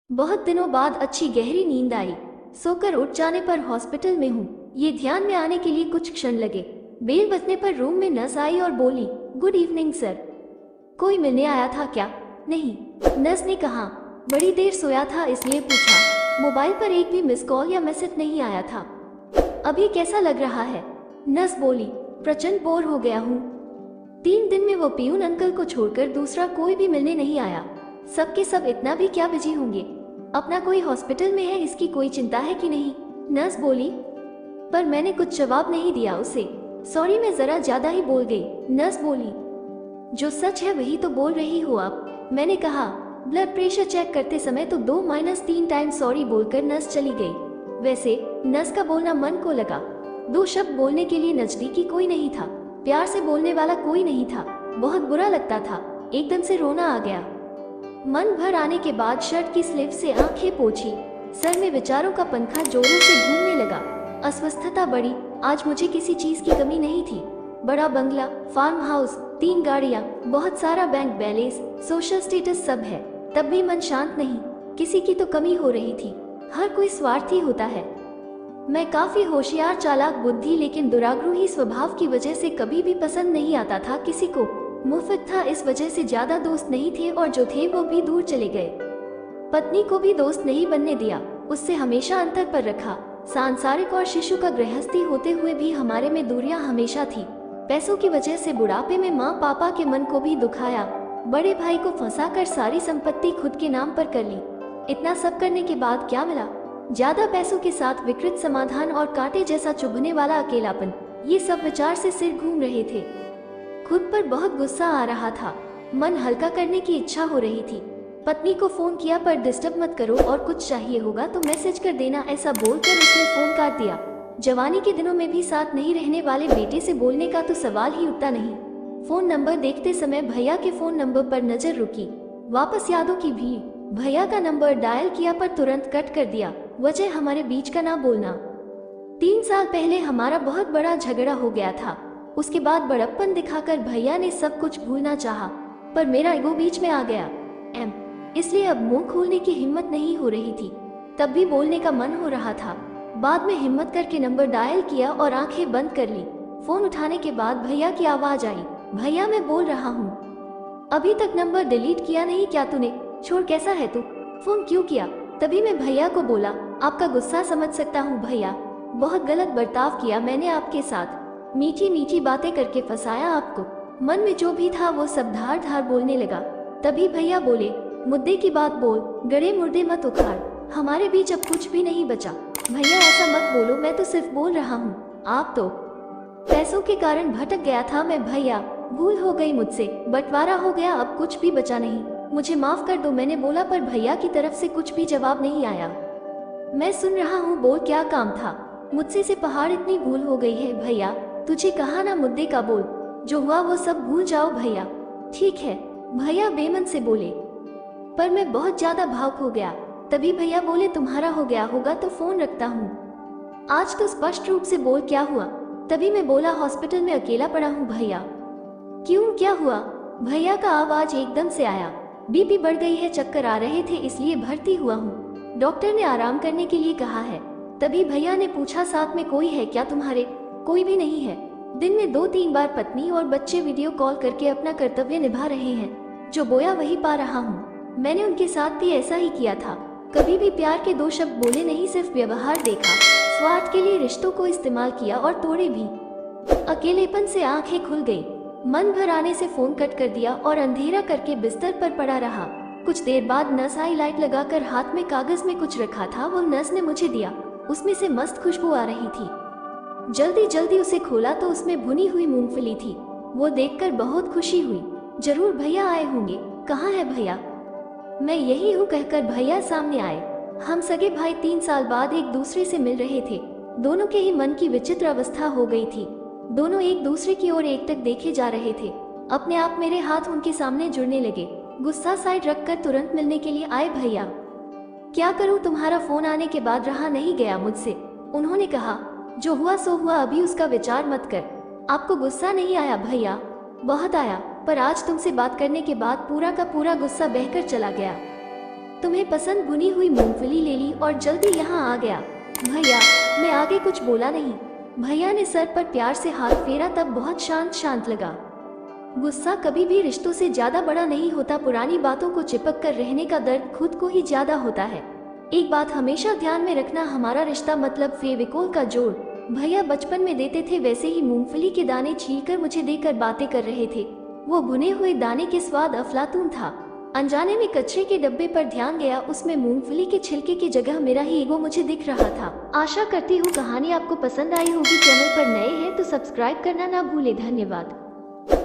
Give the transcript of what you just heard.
बहुत दिनों बाद अच्छी गहरी नींद आई। सोकर उठ जाने पर हॉस्पिटल में हूँ, ये ध्यान में आने के लिए कुछ क्षण लगे। बेल बजने पर रूम में नर्स आई और बोली, गुड इवनिंग सर। कोई मिलने आया था क्या? नहीं, नर्स ने कहा। बड़ी देर सोया था इसलिए पूछा। मोबाइल पर एक भी मिस कॉल या मैसेज नहीं आया था। अभी कैसा लग रहा है? नर्स बोली, प्रचंड बोर हो गया हूँ। 3 दिन में वो पियून अंकल को छोड़कर दूसरा कोई भी मिलने नहीं आया। सबके सब इतना भी क्या बिजी होंगे? अपना कोई हॉस्पिटल में है इसकी कोई चिंता है कि नहीं? नर्स बोली। पर मैंने कुछ जवाब नहीं दिया उसे। सॉरी, मैं जरा ज्यादा ही बोल गई। नर्स बोली, जो सच है वही तो बोल रही हो आप। मैंने कहा, ब्लड प्रेशर चेक करते समय तो 2-3 टाइम सॉरी बोलकर नर्स चली गई। वैसे नर्स का बोलना मन को लगा। 2 शब्द बोलने के लिए नजदीकी कोई नहीं था, प्यार से बोलने वाला कोई नहीं था। बहुत बुरा लगता था, एकदम से रोना आ गया। मन भर आने के बाद शर्ट की स्लीव से आंखें पोंछी। सर में विचारों का पंखा जोरों से घूमने लगा। अस्वस्थता बढ़ी। आज मुझे किसी चीज की कमी नहीं थी। बड़ा बंगला, फार्म हाउस, 3 गाड़ियां, बहुत सारा बैंक बैलेंस, सोशल स्टेटस सब है, तब भी मन शांत नहीं। किसी की तो कमी हो रही थी। हर कोई स्वार्थी होता है। मैं काफी होशियार, चालाक, बुद्धि, लेकिन दुराग्रही स्वभाव की वजह से कभी भी पसंद नहीं आता था किसी को। मुफ्त था, इस वजह से ज्यादा दोस्त नहीं थे और जो थे वो भी दूर चले गए। पत्नी को भी दोस्त नहीं बनने दिया, उससे हमेशा अंतर पर रखा। सांसारिक और शिशु का गृहस्थी होते हुए भी हमारे में दूरियां हमेशा थी। पैसों की वजह से बुढ़ापे में माँ पापा के मन को भी दुखाया। बड़े भाई को फंसाकर सारी संपत्ति खुद के नाम पर कर ली। इतना सब करने के बाद क्या मिला? ज्यादा पैसों के साथ विकृत समाधान और कांटे जैसा चुभने वाला अकेलापन। ये सब विचार से सिर घूम रहे थे। खुद पर बहुत गुस्सा आ रहा था। मन हल्का करने की इच्छा हो रही थी। पत्नी को फोन किया, पर डिस्टर्ब मत करो और कुछ चाहिए होगा तो मैसेज कर देना, ऐसा बोलकर उसने फोन काट दिया। जवानी के दिनों में भी साथ नहीं रहने वाले बेटे से बोलने का तो सवाल ही उठता नहीं। फोन नंबर देखते समय भैया के फोन नंबर पर नजर रुकी। वापस यादों की भीड़। भैया का नंबर डायल किया पर तुरंत कट कर दिया। वजह हमारे बीच का ना बोलना। 3 साल पहले हमारा बहुत बड़ा झगड़ा हो गया था। उसके बाद बड़प्पन दिखाकर भैया ने सब कुछ भूलना चाहा, पर मेरा ईगो बीच में आ गया। इसलिए अब मुंह खोलने की हिम्मत नहीं हो रही थी। तब भी बोलने का मन हो रहा था। बाद में हिम्मत करके नंबर डायल किया और आंखें बंद कर ली। फोन उठाने के बाद भैया की आवाज आई, भैया मैं बोल रहा हूँ। अभी तक नंबर डिलीट किया नहीं क्या तूने? छोड़, कैसा है तू? फोन क्यों किया? तभी मैं भैया को बोला, आपका गुस्सा समझ सकता हूँ भैया, बहुत गलत बर्ताव किया मैंने आपके साथ। मीठी मीठी बातें करके फंसाया आपको। मन में जो भी था वो सब धार धार बोलने लगा। तभी भैया बोले, मुद्दे की बात बोल, गड़े मुर्दे मत उखाड़, हमारे बीच अब कुछ भी नहीं बचा। भैया ऐसा मत बोलो, मैं तो सिर्फ बोल रहा हूँ। आप तो पैसों के कारण भटक गया था मैं भैया, भूल हो गई मुझसे, बंटवारा हो गया, अब कुछ भी बचा नहीं, मुझे माफ कर दो मैंने बोला, पर भैया की तरफ से कुछ भी जवाब नहीं आया। मैं सुन रहा हूँ, बोल क्या काम था? मुझसे से पहाड़ इतनी भूल हो गई है भैया, तुझे कहा ना मुद्दे का बोल, जो हुआ वो सब भूल जाओ भैया। ठीक है, भैया बेमन से बोले, पर मैं बहुत ज्यादा भावुक हो गया। तभी भैया बोले, तुम्हारा हो गया होगा तो फोन रखता हूँ, आज तो स्पष्ट रूप से बोल क्या हुआ। तभी मैं बोला, हॉस्पिटल में अकेला पड़ा हूँ भैया। क्यों, क्या हुआ? भैया का आवाज एकदम से आया, बीपी बढ़ गई है, चक्कर आ रहे थे इसलिए भर्ती हुआ हूँ, डॉक्टर ने आराम करने के लिए कहा है। तभी भैया ने पूछा, साथ में कोई है क्या तुम्हारे? कोई भी नहीं है। दिन में 2-3 बार पत्नी और बच्चे वीडियो कॉल करके अपना कर्तव्य निभा रहे हैं, जो बोया वही पा रहा हूँ। मैंने उनके साथ भी ऐसा ही किया था, कभी भी प्यार के 2 शब्द बोले नहीं, सिर्फ व्यवहार देखा, स्वार्थ के लिए रिश्तों को इस्तेमाल किया और तोड़े भी। अकेलेपन से आंखें खुल गई। मन भर आने से फोन कट कर दिया और अंधेरा करके बिस्तर पर पड़ा रहा। कुछ देर बाद नर्स आई, लाइट लगाकर, हाथ में कागज में कुछ रखा था, वो नर्स ने मुझे दिया। उसमें से मस्त खुशबू आ रही थी। जल्दी जल्दी उसे खोला तो उसमें भुनी हुई मूंगफली थी। वो देखकर बहुत खुशी हुई। जरूर भैया आए होंगे, कहाँ है भैया? मैं यही हूँ कहकर भैया सामने आए। हम सगे भाई 3 साल बाद एक दूसरे से मिल रहे थे। दोनों के ही मन की विचित्र अवस्था हो गई थी। दोनों एक दूसरे की ओर एकटक देखे जा रहे थे। अपने आप मेरे हाथ उनके सामने जुड़ने लगे। गुस्सा साइड रखकर तुरंत मिलने के लिए आए भैया। क्या करूं, तुम्हारा फोन आने के बाद रहा नहीं गया मुझसे। उन्होंने कहा, जो हुआ सो हुआ, अभी उसका विचार मत कर। आपको गुस्सा नहीं आया भैया? बहुत आया, पर आज तुमसे बात करने के बाद पूरा का पूरा गुस्सा बहकर चला गया। तुम्हें पसंद भुनी हुई मूंगफली ले ली और जल्दी यहाँ आ गया। भैया, मैं आगे कुछ बोला नहीं। भैया ने सर पर प्यार से हाथ फेरा, तब बहुत शांत शांत लगा। गुस्सा कभी भी रिश्तों से ज्यादा बड़ा नहीं होता, पुरानी बातों को चिपक कर रहने का दर्द खुद को ही ज्यादा होता है। एक बात हमेशा ध्यान में रखना, हमारा रिश्ता मतलब फेविकोल का जोड़। भैया बचपन में देते थे वैसे ही मूंगफली के दाने छीलकर मुझे देकर बातें कर रहे थे। वो भुने हुए दाने के स्वाद अफलातून था। अनजाने में कचरे के डब्बे पर ध्यान गया, उसमें मूंगफली के छिलके की जगह मेरा ही ईगो मुझे दिख रहा था। आशा करती हूँ कहानी आपको पसंद आई होगी। चैनल पर नए हैं तो सब्सक्राइब करना ना भूले। धन्यवाद।